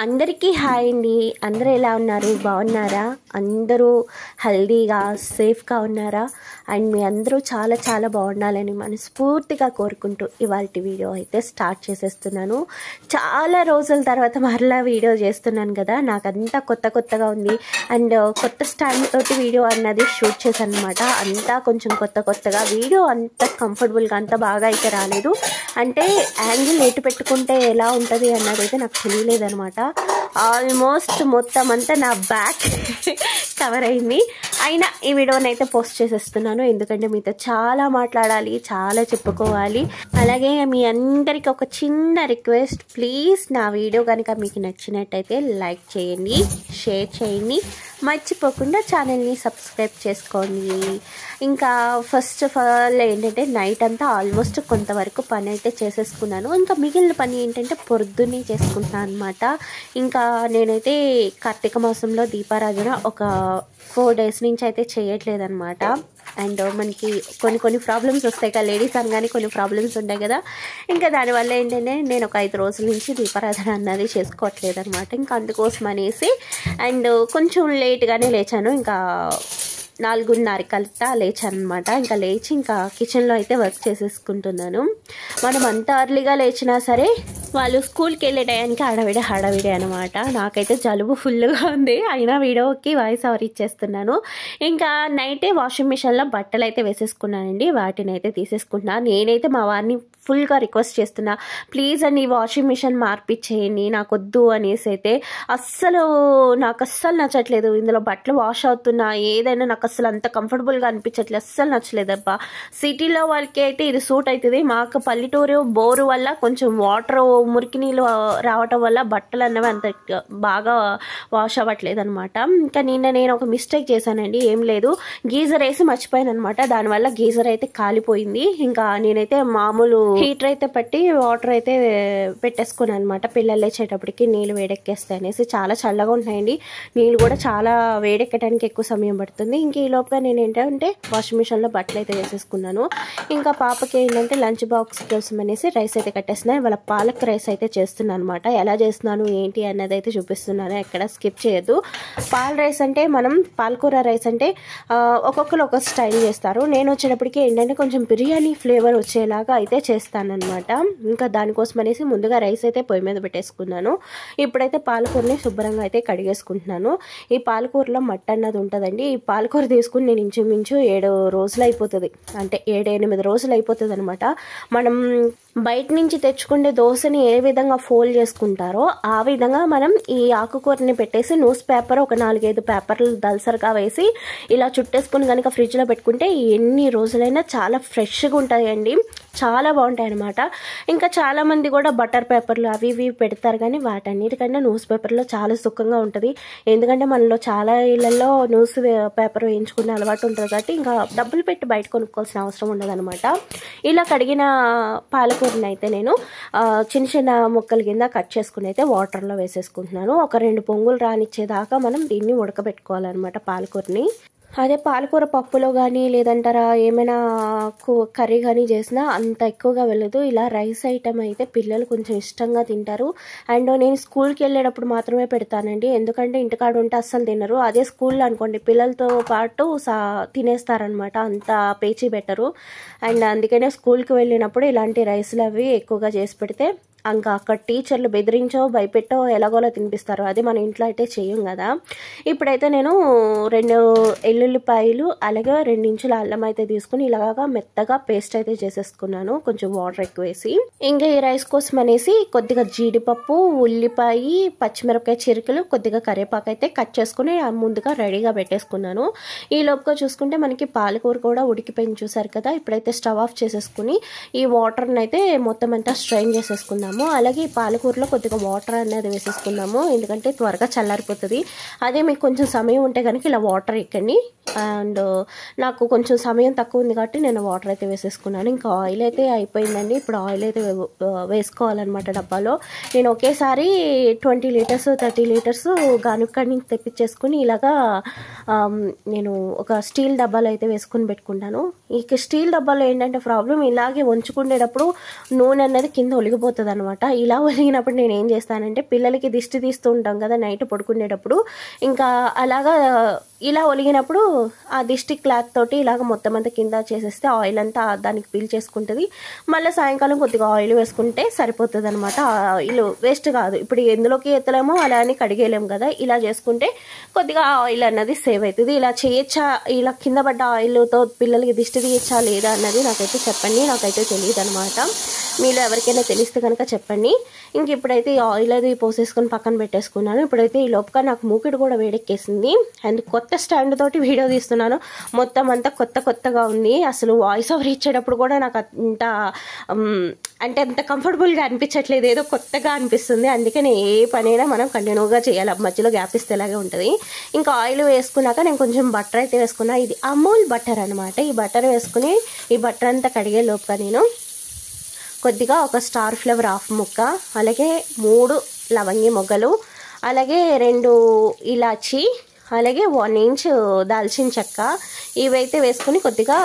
అందరికీ హాయ్ అండి. అందరూ ఎలా ఉన్నారు? బాగున్నారా? అందరూ హెల్దీగా సేఫ్గా ఉన్నారా? అండ్ మీ అందరూ చాలా చాలా బాగుండాలని మనస్ఫూర్తిగా కోరుకుంటూ ఇవాళ వీడియో అయితే స్టార్ట్ చేసేస్తున్నాను. చాలా రోజుల తర్వాత మరలా వీడియో చేస్తున్నాను కదా, నాకంతా కొత్తగా ఉంది. అండ్ కొత్త స్టాండ్ తోటి వీడియో అన్నది షూట్ చేశాను అనమాట. అంతా కొంచెం కొత్తగా వీడియో అంత కంఫర్టబుల్గా అంత బాగా అయితే రాలేదు. అంటే యాంగిల్ ఎటు పెట్టుకుంటే ఎలా ఉంటుంది అన్నది అయితే నాకు తెలియలేదు అనమాట. ఆల్మోస్ట్ మొత్తం అంతా నా బ్యాక్ కవర్ అయింది. అయినా ఈ వీడియోని అయితే పోస్ట్ చేసేస్తున్నాను, ఎందుకంటే మీతో చాలా మాట్లాడాలి, చాలా చెప్పుకోవాలి. అలాగే మీ అందరికి ఒక చిన్న రిక్వెస్ట్, ప్లీజ్ నా వీడియో కనుక మీకు నచ్చినట్టయితే లైక్ చేయండి, షేర్ చేయండి, మర్చిపోకుండా ఛానల్ని సబ్స్క్రైబ్ చేసుకోండి. ఇంకా ఫస్ట్ ఆఫ్ ఆల్ ఏంటంటే నైట్ అంతా ఆల్మోస్ట్ కొంతవరకు పని అయితే చేసేసుకున్నాను. ఇంకా మిగిలిన పని ఏంటంటే పొద్దున్నే చేసుకుంటున్నాను అనమాట. ఇంకా నేనైతే కార్తీక మాసంలో దీపారాధన ఒక 4 days నుంచి అయితే చేయట్లేదు అనమాట. అండ్ మనకి కొన్ని ప్రాబ్లమ్స్ వస్తాయి కదా, లేడీస్ అనగానే కొన్ని ప్రాబ్లమ్స్ ఉంటాయి కదా. ఇంకా దానివల్ల ఏంటంటే నేను ఒక 5 రోజుల నుంచి దీపారాధన అన్నది చేసుకోవట్లేదు అనమాట. ఇంకా అందుకోసం అనేసి అండ్ కొంచెం లేట్గానే లేచాను. ఇంకా 4:30 కల్లా లేచాను అనమాట. ఇంకా లేచి ఇంకా కిచెన్లో అయితే వర్క్ చేసేసుకుంటున్నాను. మనం అంత అర్లీగా లేచినా సరే వాళ్ళు స్కూల్కి వెళ్ళే టయానికి హడావిడి అనమాట. నాకైతే జలుబు ఫుల్గా ఉంది, అయినా వీడియోకి వాయిస్ ఓవర్ ఇచ్చేస్తున్నాను. ఇంకా నైటే వాషింగ్ మిషన్లో బట్టలు అయితే వేసేసుకున్నానండి. వాటిని అయితే తీసేసుకుంటున్నాను. నేనైతే మా వారిని ఫుల్గా రిక్వెస్ట్ చేస్తున్నా, ప్లీజ్ అండి వాషింగ్ మిషన్ మార్పిచ్చేయండి, నాకు వద్దు అనేసి అయితే. నాకు అస్సలు నచ్చట్లేదు ఇందులో బట్టలు వాష్ అవుతున్నా, ఏదైనా నాకు అస్సలు అంత కంఫర్టబుల్గా అనిపించట్లేదు, అస్సలు నచ్చలేదబ్బా. సిటీలో వాళ్ళకి అయితే ఇది సూట్ అవుతుంది, మాకు పల్లెటూరు బోరు వల్ల కొంచెం వాటర్ మురికి నీళ్ళు రావటం వల్ల బట్టలు అన్నవి అంత బాగా వాష్ అవ్వట్లేదు అనమాట. ఇంకా నేను ఒక మిస్టేక్ చేశానండి, ఏం లేదు, గీజర్ వేసి మర్చిపోయాను అనమాట. దానివల్ల గీజర్ అయితే కాలిపోయింది. ఇంకా నేనైతే మామూలు హీటర్ అయితే పెట్టి వాటర్ అయితే పెట్టేసుకున్నాను అనమాట. పిల్లలు లేచేటప్పటికి నీళ్ళు వేడెక్కేస్తాయి అనేసి. చాలా చల్లగా ఉంటాయండి నీళ్ళు కూడా, చాలా వేడెక్కడానికి ఎక్కువ సమయం పడుతుంది. ఇంక ఈ లోపల నేను ఏంటంటే వాషింగ్ మిషన్లో బట్టలు అయితే వేసేసుకున్నాను. ఇంకా పాపకి ఏంటంటే లంచ్ బాక్స్ కోసం అనేసి రైస్ అయితే కట్టేస్తున్నాను. ఇవాళ పాలక్ రైస్ అయితే చేస్తున్నాను అనమాట. ఎలా చేస్తున్నాను ఏంటి అన్నది అయితే చూపిస్తున్నాను, ఎక్కడ స్కిప్ చేయొద్దు. రైస్ అంటే మనం పాలకూర రైస్ అంటే ఒక్కొక్కరు ఒక స్టైల్ చేస్తారు. నేను వచ్చేటప్పటికి ఏంటంటే కొంచెం బిర్యానీ ఫ్లేవర్ వచ్చేలాగా అయితే చేస్తానన్నమాట. ఇంకా దానికోసం అనేసి ముందుగా రైస్ అయితే పొయ్యి మీద పెట్టేసుకున్నాను. ఇప్పుడైతే పాలకూరని శుభ్రంగా అయితే కడిగేసుకుంటున్నాను. ఈ పాలకూరలో మట్టి అన్నది ఉంటుందండి. ఈ పాలకూర తీసుకుని నేను ఇంచుమించు 7 రోజులు అయిపోతుంది, అంటే 7-8 రోజులు అయిపోతుంది అనమాట. మనం బయట నుంచి తెచ్చుకుంటే దోశని ఏ విధంగా ఫోల్డ్ చేసుకుంటారో ఆ విధంగా మనం ఈ ఆకుకూరని పెట్టేసి న్యూస్ పేపర్ ఒక 4-5 పేపర్లు దల్సరిగా వేసి ఇలా చుట్టేసుకుని కనుక ఫ్రిడ్జ్లో పెట్టుకుంటే ఎన్ని రోజులైనా చాలా ఫ్రెష్గా ఉంటాయండి, చాలా బాగుంటాయి అనమాట. ఇంకా చాలామంది కూడా బటర్ పేపర్లు అవి ఇవి పెడతారు, కానీ వాటన్నిటికన్నా న్యూస్ పేపర్లో చాలా సుఖంగా ఉంటుంది. ఎందుకంటే మనలో చాలా ఇళ్లలో న్యూస్ పేపర్ వేయించుకునే అలవాటు ఉంటుంది కాబట్టి ఇంకా డబ్బులు పెట్టి బయట కొనుక్కోవాల్సిన అవసరం ఉండదు అనమాట. ఇలా కడిగిన పాలకూరని అయితే నేను చిన్న ముక్కల కింద కట్ చేసుకుని అయితే వాటర్లో వేసేసుకుంటున్నాను. ఒక 2 పొంగులు రానిచ్చేదాకా మనం దీన్ని ఉడకబెట్టుకోవాలన్నమాట పాలకూరని. అదే పాలకూర పప్పులో కానీ లేదంటారా ఏమైనా కర్రీ కానీ చేసినా అంత ఎక్కువగా వెళ్ళదు. ఇలా రైస్ ఐటమ్ అయితే పిల్లలు కొంచెం ఇష్టంగా తింటారు. అండ్ నేను స్కూల్కి వెళ్ళేటప్పుడు మాత్రమే పెడతానండి, ఎందుకంటే ఇంటికాడ ఉంటే అస్సలు తినరు. అదే స్కూల్లో అనుకోండి పిల్లలతో పాటు తినేస్తారనమాట, అంత పేచీ పెట్టరు. అండ్ అందుకనే స్కూల్కి వెళ్ళినప్పుడు ఇలాంటి రైస్లు అవి ఎక్కువగా చేసి పెడితే ఇంకా అక్కడ టీచర్లు బెదిరించో భయపెట్టో ఎలాగోలా తినిపిస్తారు, అదే మన ఇంట్లో అయితే చేయం కదా. ఇప్పుడైతే నేను 2 ఎల్లుల్లిపాయలు అలాగే 2 ఇంచుల అల్లం అయితే తీసుకుని ఇలాగా మెత్తగా పేస్ట్ అయితే చేసేసుకున్నాను, కొంచెం వాటర్ ఎక్కువ వేసి. ఇంకా ఈ రైస్ కోసం అనేసి కొద్దిగా జీడిపప్పు, ఉల్లిపాయ, పచ్చిమిరపకాయ చిరుకలు, కొద్దిగా కరివేపాకు అయితే కట్ చేసుకుని ముందుగా రెడీగా పెట్టేసుకున్నాను. ఈ లోపుగా చూసుకుంటే మనకి పాలకూర కూడా ఉడికిపోయింది చూసారు కదా. ఇప్పుడైతే స్టవ్ ఆఫ్ చేసేసుకుని ఈ వాటర్ని అయితే మొత్తం అంతా స్ట్రెయిన్ చేసేసుకున్నాము. అలాగే ఈ పాలకూరలో కొద్దిగా వాటర్ అనేది వేసేసుకున్నాము, ఎందుకంటే త్వరగా చల్లారిపోతుంది. అదే మీకు కొంచెం సమయం ఉంటే కనుక ఇలా వాటర్ ఎక్కండి. అండ్ నాకు కొంచెం సమయం తక్కువ ఉంది కాబట్టి నేను వాటర్ అయితే వేసేసుకున్నాను. ఇంకా ఆయిల్ అయితే అయిపోయిందండి. ఇప్పుడు ఆయిల్ అయితే వేసుకోవాలన్నమాట డబ్బాలో. నేను ఒకేసారి 20 లీటర్స్ 30 లీటర్స్ గానుక్కడి నుంచి తెప్పించేసుకుని ఇలాగా నేను ఒక స్టీల్ డబ్బాలో అయితే వేసుకుని పెట్టుకుంటాను. ఈ స్టీల్ డబ్బాలో ఏంటంటే ప్రాబ్లం, ఇలాగే వంచుకునేటప్పుడు నూనె అనేది కింద ఒలిగిపోతుంది అనమాట. ఇలా ఒలిగినప్పుడు నేను ఏం చేస్తానంటే పిల్లలకి దిష్టి తీస్తూ ఉంటాం కదా నైట్ పడుకునేటప్పుడు, ఇంకా అలాగా ఇలా ఒలిగినప్పుడు ఆ దిష్టి క్లాత్ తోటి ఇలాగ మొత్తం అంతా కింద చేసేస్తే ఆయిల్ అంతా దానికి పీల్ చేసుకుంటుంది. మళ్ళీ సాయంకాలం కొద్దిగా ఆయిల్ వేసుకుంటే సరిపోతుంది అనమాట. ఆయిల్ వేస్ట్ కాదు, ఇప్పుడు ఎందులోకి ఎత్తలేమో అలా అని కడిగేయలేము కదా, ఇలా చేసుకుంటే కొద్దిగా ఆయిల్ అన్నది సేవ్ అవుతుంది. ఇలా చేయొచ్చా, ఇలా కింద పడ్డ ఆయిల్తో పిల్లలకి దిష్టి తీయచ్చా లేదా అన్నది నాకైతే చెప్పండి, నాకైతే తెలియదు అనమాట. మీలో ఎవరికైనా తెలిస్తే కనుక చెప్పండి. ఇంక ఇప్పుడైతే ఈ ఆయిల్ అది పోసేసుకొని పక్కన పెట్టేసుకున్నాను. ఇప్పుడైతే ఈ లోపుగా నాకు మూకిడి కూడా వేడెక్కేసింది. అండ్ కొత్త స్టాండ్ తోటి వీడియో తీస్తున్నాను, మొత్తం అంతా కొత్తగా ఉంది. అసలు వాయిస్ ఓవర్ ఇచ్చేటప్పుడు కూడా నాకు అంత కంఫర్టబుల్గా అనిపించట్లేదు, ఏదో కొత్తగా అనిపిస్తుంది. అందుకని ఏ పనైనా మనం కంటిన్యూగా చేయాలి, మధ్యలో గ్యాప్ ఇస్తే ఇలాగే ఉంటుంది. ఇంకా ఆయిల్ వేసుకున్నాక నేను కొంచెం బటర్ అయితే వేసుకున్నా, ఇది అమూల్ బటర్ అనమాట. ఈ బటర్ వేసుకుని ఈ బటర్ అంతా కడిగే లోపుగా నేను కొద్దిగా ఒక స్టార్ ఫ్లేవర్ హాఫ్ ముక్క, అలాగే 3 లవంగి మొగ్గలు, అలాగే 2 ఇలాచి, అలాగే 1 ఇంచ్ దాల్చిన చెక్క, ఇవైతే వేసుకుని కొద్దిగా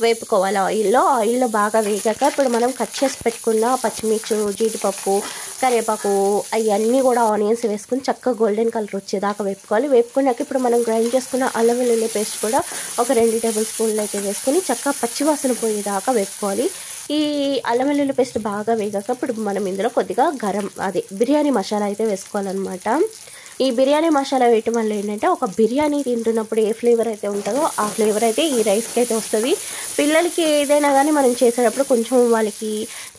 వేపుకోవాలి ఆయిల్లో బాగా వేగాక ఇప్పుడు మనం కట్ చేసి పెట్టుకున్న పచ్చిమిర్చి, జీడిపప్పు, కరివేపాకు అవన్నీ కూడా ఆనియన్స్ వేసుకుని చక్కగా గోల్డెన్ కలర్ వచ్చేదాకా వేపుకోవాలి. వేపుకున్నాక ఇప్పుడు మనం గ్రైండ్ చేసుకున్న అల్లం వెల్లుల్లి పేస్ట్ కూడా ఒక 2 టేబుల్ స్పూన్లు అయితే వేసుకుని చక్కగా పచ్చివాసన పోయేదాకా వేపుకోవాలి. ఈ అల్లం వెల్లుల్లి పేస్ట్ బాగా వేగాక ఇప్పుడు మనం ఇందులో కొద్దిగా బిర్యానీ మసాలా అయితే వేసుకోవాలన్నమాట. ఈ బిర్యానీ మసాలా వేయటం వల్ల ఏంటంటే ఒక బిర్యానీ తింటున్నప్పుడు ఏ ఫ్లేవర్ అయితే ఉంటుందో ఆ ఫ్లేవర్ అయితే ఈ రైస్కి అయితే వస్తుంది. పిల్లలకి ఏదైనా కానీ మనం చేసేటప్పుడు కొంచెం వాళ్ళకి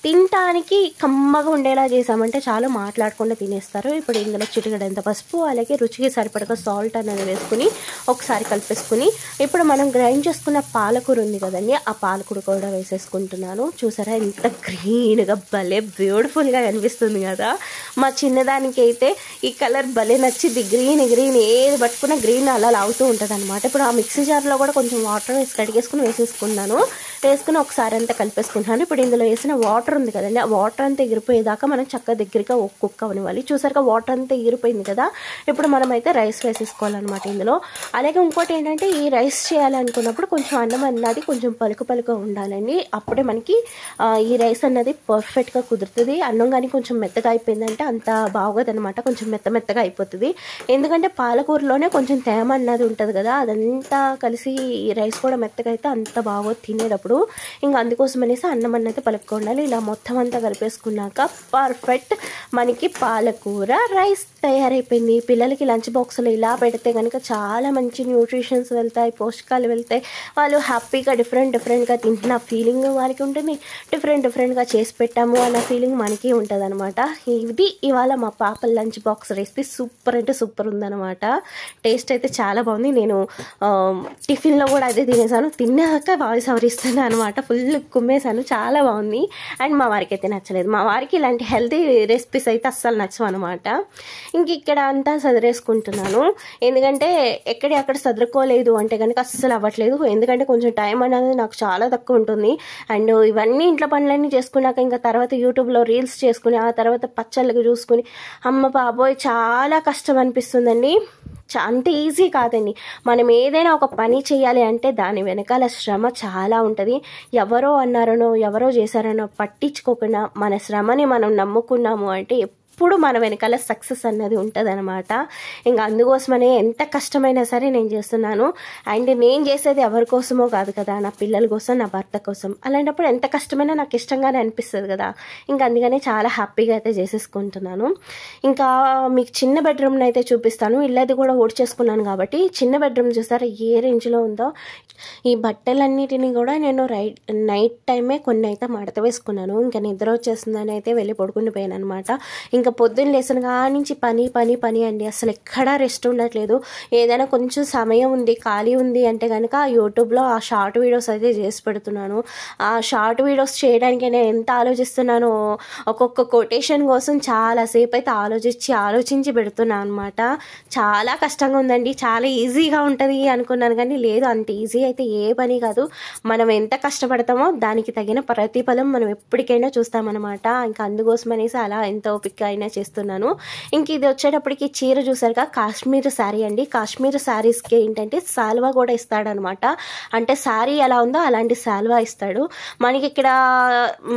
తినటానికి కమ్మగా ఉండేలా చేసామంటే చాలా మాట్లాడకుండా తినేస్తారు. ఇప్పుడు ఇందులో చిటికెడంత పసుపు, అలాగే రుచికి సరిపడగా సాల్ట్ అనేది వేసుకుని ఒకసారి కలిపేసుకుని ఇప్పుడు మనం గ్రైండ్ చేసుకున్న పాలకూర ఉంది కదండి, ఆ పాలకూర కూడా వేసేసుకుంటున్నాను. చూసారా ఎంత గ్రీన్గా భలే బ్యూటిఫుల్గా కనిపిస్తుంది కదా. మా చిన్నదానికి అయితే ఈ కలర్ భలే నచ్చింది, గ్రీన్ ఏది పట్టుకున్నా గ్రీన్ అలా లాగుతూ ఉంటుంది అనమాట. ఇప్పుడు ఆ మిక్సీ జార్లో కూడా కొంచెం వాటర్ వేసి కడిగేసుకుని వేసుకుని ఒకసారి అంతా కలిపేసుకుంటున్నాను. ఇప్పుడు ఇందులో వేసిన వాటర్ ఉంది కదండి, ఆ వాటర్ అంతా ఎగిరిపోయేదాకా మనం చక్కగా దగ్గరగా కుక్ అవ్వాలి. చూసారుగా వాటర్ అంతా ఎగిరిపోయింది కదా, ఇప్పుడు మనం అయితే రైస్ వేసేసుకోవాలన్నమాట ఇందులో. అలాగే ఇంకోటి ఏంటంటే ఈ రైస్ చేయాలనుకున్నప్పుడు కొంచెం అన్నం అన్నది కొంచెం పలుకుగా ఉండాలండి, అప్పుడే మనకి ఈ రైస్ అన్నది పర్ఫెక్ట్గా కుదురుతుంది. అన్నం కానీ కొంచెం మెత్తగా అయిపోయిందంటే అంత బాగోదు అనమాట, కొంచెం మెత్తగా అయిపోతుంది. ఎందుకంటే పాలకూరలోనే కొంచెం తేమ అన్నది ఉంటుంది కదా, అదంతా కలిసి ఈ రైస్ కూడా మెత్తగా అయితే అంత బాగోదు తినేటప్పుడు. ఇంకా అందుకోసం అనేసి అన్నం అన్నది పలుకుగా ఉండాలి. ఇలా మొత్తం అంతా కలిపేసుకున్నాక పర్ఫెక్ట్ మనకి పాలకూర రైస్ తయారైపోయింది. పిల్లలకి లంచ్ బాక్స్లో ఇలా పెడితే కనుక చాలా మంచి న్యూట్రిషన్స్ వెళ్తాయి, పోషకాలు వెళ్తాయి. వాళ్ళు హ్యాపీగా డిఫరెంట్గా తింటున్న ఫీలింగ్ వాళ్ళకి ఉంటుంది, డిఫరెంట్గా చేసి పెట్టాము అన్న ఫీలింగ్ మనకి ఉంటుంది అనమాట. ఇది ఇవాళ మా పాప లంచ్ బాక్స్ రెసిపీ సూపర్ అంటే సూపర్ ఉందన్నమాట. టేస్ట్ అయితే చాలా బాగుంది. నేను టిఫిన్లో కూడా అదే తినేసాను, తిన్నాక వాయిస్ ఓవర్ ఇస్తున్నాను అనమాట. ఫుల్ కుమ్మేసాను, చాలా బాగుంది. అండ్ మా వారికి అయితే నచ్చలేదు, మా వారికి ఇలాంటి హెల్తీ రెసిపీస్ అయితే అస్సలు నచ్చవు అనమాట. ఇంక ఇక్కడ అంతా సదిరేసుకుంటున్నాను, ఎందుకంటే అక్కడ సదురుకోలేదు అంటే కనుక అస్సలు అవ్వట్లేదు. ఎందుకంటే కొంచెం టైం అనేది నాకు చాలా తక్కువ ఉంటుంది. అండ్ ఇవన్నీ ఇంట్లో పనులన్నీ చేసుకున్నాక ఇంకా తర్వాత యూట్యూబ్లో రీల్స్ చేసుకుని ఆ తర్వాత పచ్చళ్ళకి చూసుకుని అమ్మ బాబోయ్ చాలా కష్టం అనిపిస్తుందండి. అంత ఈజీ కాదండి. మనం ఏదైనా ఒక పని చేయాలి అంటే దాని వెనకాల శ్రమ చాలా ఉంటుంది. ఎవరో అన్నారనో ఎవరో చేశారనో పట్టించుకోకుండా మన శ్రమని మనం నమ్ముకున్నాము అంటే ఎప్పుడు మన వెనకాల సక్సెస్ అన్నది ఉంటుంది అనమాట. ఇంకా అందుకోసమనే ఎంత కష్టమైనా సరే నేను చేస్తున్నాను. అండ్ నేను చేసేది ఎవరి కోసమో కాదు కదా, నా పిల్లల కోసం, నా భర్త కోసం. అలాంటప్పుడు ఎంత కష్టమైనా నాకు ఇష్టంగానే అనిపిస్తుంది కదా. ఇంకా అందుకనే చాలా హ్యాపీగా అయితే చేసేసుకుంటున్నాను. ఇంకా మీకు చిన్న బెడ్రూమ్ని అయితే చూపిస్తాను. ఇల్లది కూడా ఓడ్చేసుకున్నాను కాబట్టి చిన్న బెడ్రూమ్ చూసారా ఏ రేంజ్లో ఉందో. ఈ బట్టలన్నిటిని కూడా నేను నైట్ టైమే కొన్ని అయితే మడత వేసుకున్నాను. ఇంకా నిద్ర వచ్చేస్తుందని అయితే వెళ్ళి పడుకుని పోయాను అనమాట. ఇంకా పొద్దున్న లేసిన కానించి పని అండి, అసలు ఎక్కడా రెస్ట్ ఉండట్లేదు. ఏదైనా కొంచెం సమయం ఉంది, ఖాళీ ఉంది అంటే కనుక యూట్యూబ్లో ఆ షార్ట్ వీడియోస్ అయితే చేసి పెడుతున్నాను. ఆ షార్ట్ వీడియోస్ చేయడానికి నేను ఎంత ఆలోచిస్తున్నానో, ఒక్కొక్క కొటేషన్ కోసం చాలాసేపు అయితే ఆలోచించి పెడుతున్నాను అనమాట. చాలా కష్టంగా ఉందండి, చాలా ఈజీగా ఉంటుంది అనుకున్నాను కానీ లేదు, అంత ఈజీ అయితే ఏ పని కాదు. మనం ఎంత కష్టపడతామో దానికి తగిన ప్రతిఫలం మనం ఎప్పటికైనా చూస్తామన్నమాట. ఇంకా అందుకోసం అనేసి అలా ఎంత ఓపిక అయినా చేస్తున్నాను. ఇంక ఇది వచ్చేటప్పటికి చీర చూసారుగా కాశ్మీర్ శారీ అండి. కాశ్మీర్ శారీస్కి ఏంటంటే శాల్వా కూడా ఇస్తాడనమాట. అంటే శారీ ఎలా ఉందో అలాంటి శాల్వా ఇస్తాడు మనకి. ఇక్కడ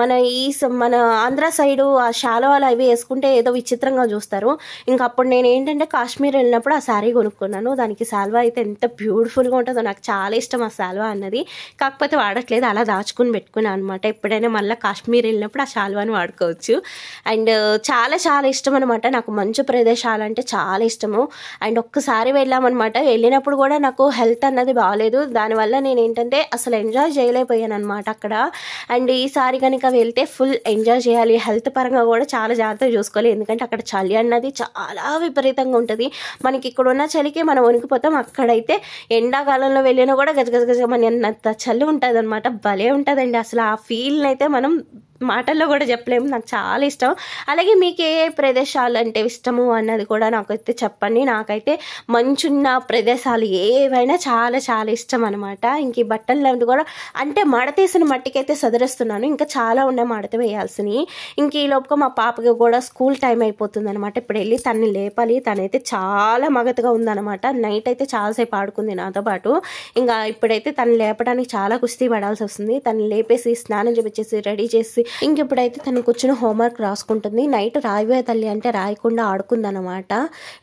మన ఆంధ్ర సైడు ఆ శాలువాలు అవి వేసుకుంటే ఏదో విచిత్రంగా చూస్తారు. ఇంకా అప్పుడు నేను ఏంటంటే కాశ్మీర్ వెళ్ళినప్పుడు ఆ శారీ కొనుక్కున్నాను. దానికి శాల్వా అయితే ఎంత బ్యూటిఫుల్గా ఉంటుందో, నాకు చాలా ఇష్టం ఆ శాల్వా అన్నది. కాకపోతే వాడట్లేదు, అలా దాచుకుని పెట్టుకున్నాను అనమాట. ఎప్పుడైనా మళ్ళీ కాశ్మీర్ వెళ్ళినప్పుడు ఆ శాల్వాని వాడుకోవచ్చు. అండ్ చాలా చాలా ఇష్టం అనమాట నాకు. మంచు ప్రదేశాలు అంటే చాలా ఇష్టము. అండ్ ఒక్కసారి వెళ్ళామన్నమాట. వెళ్ళినప్పుడు కూడా నాకు హెల్త్ అన్నది బాగాలేదు. దానివల్ల నేను ఏంటంటే అసలు ఎంజాయ్ చేయలేకపోయాను అనమాట అక్కడ. అండ్ ఈసారి కనుక వెళ్తే ఫుల్ ఎంజాయ్ చేయాలి. హెల్త్ పరంగా కూడా చాలా జాగ్రత్తగా చూసుకోవాలి. ఎందుకంటే అక్కడ చలి అన్నది చాలా విపరీతంగా ఉంటుంది. మనకి ఇక్కడ ఉన్న చలికి మనం వణికిపోతాం. అక్కడైతే ఎండాకాలంలో వెళ్ళినా కూడా గజగజ మన చలి ఉంటుంది అనమాట. భలే ఉంటుందండి అసలు. ఆ ఫీల్ని అయితే మనం మాటల్లో కూడా చెప్పలేము. నాకు చాలా ఇష్టం. అలాగే మీకు ఏ ప్రదేశాలు అంటే ఇష్టము అన్నది కూడా నాకైతే చెప్పండి. నాకైతే మంచున్న ప్రదేశాలు ఏవైనా చాలా చాలా ఇష్టం అనమాట. ఇంక ఈ బట్టలు లాంటి కూడా అంటే మడతీసిన మట్టికైతే సదరేస్తున్నాను. ఇంకా చాలా ఉన్నాయి మడత వేయాల్సినవి. ఇంక ఈ లోపుగా మా పాపకి కూడా స్కూల్ టైం అయిపోతుంది అనమాట. ఇప్పుడు వెళ్ళి తనని లేపాలి. తనైతే చాలా మగతగా ఉందన్నమాట. నైట్ అయితే చాలాసేపు ఆడుకుంది నాతో పాటు. ఇంకా ఇప్పుడైతే తను లేపడానికి చాలా కుస్తీ పడాల్సి వస్తుంది. తను లేపేసి స్నానం చేపించేసి రెడీ చేసి ఇంక ఇప్పుడైతే తను కూర్చొని హోంవర్క్ రాసుకుంటుంది. నైట్ రాయివే తల్లి అంటే రాయకుండా ఆడుకుందనమాట.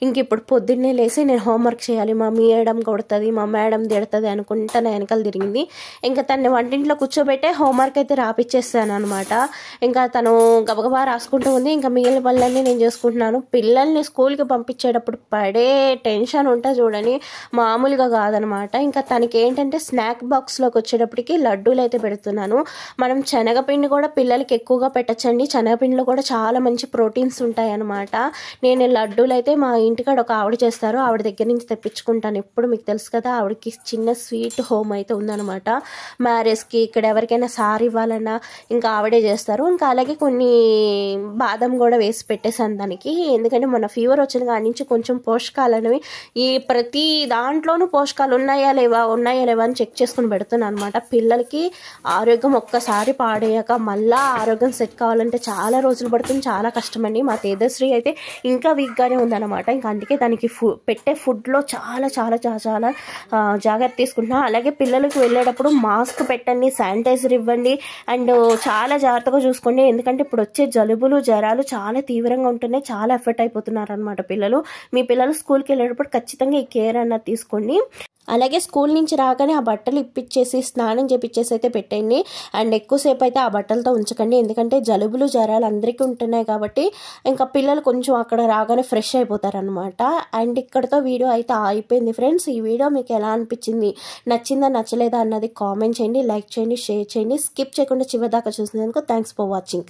ఇంక ఇప్పుడు పొద్దున్నే లేసి నేను హోంవర్క్ చేయాలి, మా మేడం కొడుతుంది, మా మేడం తిడుతుంది అనుకుంటా నా వెనకాల తిరిగింది. ఇంకా తను వంటింట్లో కూర్చోబెట్టే హోంవర్క్ అయితే రాపిచ్చేస్తాను అనమాట. ఇంకా తను గబగబా రాసుకుంటూ ఉంది. ఇంకా మిగిలిన పనులన్నీ నేను చేసుకుంటున్నాను. పిల్లల్ని స్కూల్కి పంపించేటప్పుడు పడే టెన్షన్ ఉంటుంది చూడని మామూలుగా కాదనమాట. ఇంకా తనకి ఏంటంటే స్నాక్ బాక్స్లోకి వచ్చేటప్పటికి లడ్డూలు అయితే పెడుతున్నాను. మనం శనగపిండి కూడా పిల్లలకి ఎక్కువగా పెట్టచ్చండి. శనగపిండిలో కూడా చాలా మంచి ప్రోటీన్స్ ఉంటాయి అన్నమాట. నేను లడ్డూలు అయితే మా ఇంటికాడ ఒక ఆవిడ చేస్తారు, ఆవిడ దగ్గర నుంచి తెప్పించుకుంటాను ఎప్పుడు. మీకు తెలుసు కదా ఆవిడకి చిన్న స్వీట్ హోమ్ అయితే ఉందన్నమాట. మ్యారేజ్కి ఇక్కడ ఎవరికైనా సారీ ఇవ్వాలన్నా ఇంకా ఆవిడే చేస్తారు. ఇంకా అలాగే కొన్ని బాదం కూడా వేసి పెట్టేసాను దానికి. ఎందుకంటే మన ఫీవర్ వచ్చిన కాడి నుంచి కొంచెం పోషకాలు అనేవి ఈ ప్రతి దాంట్లోనూ పోషకాలు ఉన్నాయా లేవా అని చెక్ చేసుకుని పెడుతున్నాను అనమాట. పిల్లలకి ఆరోగ్యం ఒక్కసారి పాడయ్యాక మళ్ళీ ఆరోగ్యం సెట్ కావాలంటే చాలా రోజులు పడుతుంది, చాలా కష్టమండి. మా తేజశ్రీ అయితే ఇంకా వీక్గానే ఉందన్నమాట. ఇంకా అందుకే దానికి పెట్టే ఫుడ్లో చాలా చాలా చాలా చాలా జాగ్రత్త తీసుకుంటున్నా. అలాగే పిల్లలకు వెళ్ళేటప్పుడు మాస్క్ పెట్టండి, శానిటైజర్ ఇవ్వండి, అండ్ చాలా జాగ్రత్తగా చూసుకోండి. ఎందుకంటే ఇప్పుడు వచ్చే జలుబులు జ్వరాలు చాలా తీవ్రంగా ఉంటున్నాయి. చాలా ఎఫెక్ట్ అయిపోతున్నారు అనమాట పిల్లలు. మీ పిల్లలు స్కూల్కి వెళ్ళేటప్పుడు ఖచ్చితంగా ఈ కేర్ అన్నది తీసుకోండి. అలాగే స్కూల్ నుంచి రాగానే ఆ బట్టలు ఇప్పించేసి స్నానం చేపించేసి అయితే పెట్టండి. అండ్ ఎక్కువసేపు అయితే ఆ బట్టలతో ఉంచకండి. ఎందుకంటే జలుబులు జ్వరాలు అందరికీ ఉంటున్నాయి కాబట్టి ఇంకా పిల్లలు కొంచెం అక్కడ రాగానే ఫ్రెష్ అయిపోతారనమాట. అండ్ ఇక్కడతో వీడియో అయితే అయిపోయింది ఫ్రెండ్స్. ఈ వీడియో మీకు ఎలా అనిపించింది, నచ్చిందా నచ్చలేదా అన్నది కామెంట్ చేయండి, లైక్ చేయండి, షేర్ చేయండి. స్కిప్ చేయకుండా చివరి దాకా చూసినందుకు థ్యాంక్స్ ఫర్ వాచింగ్.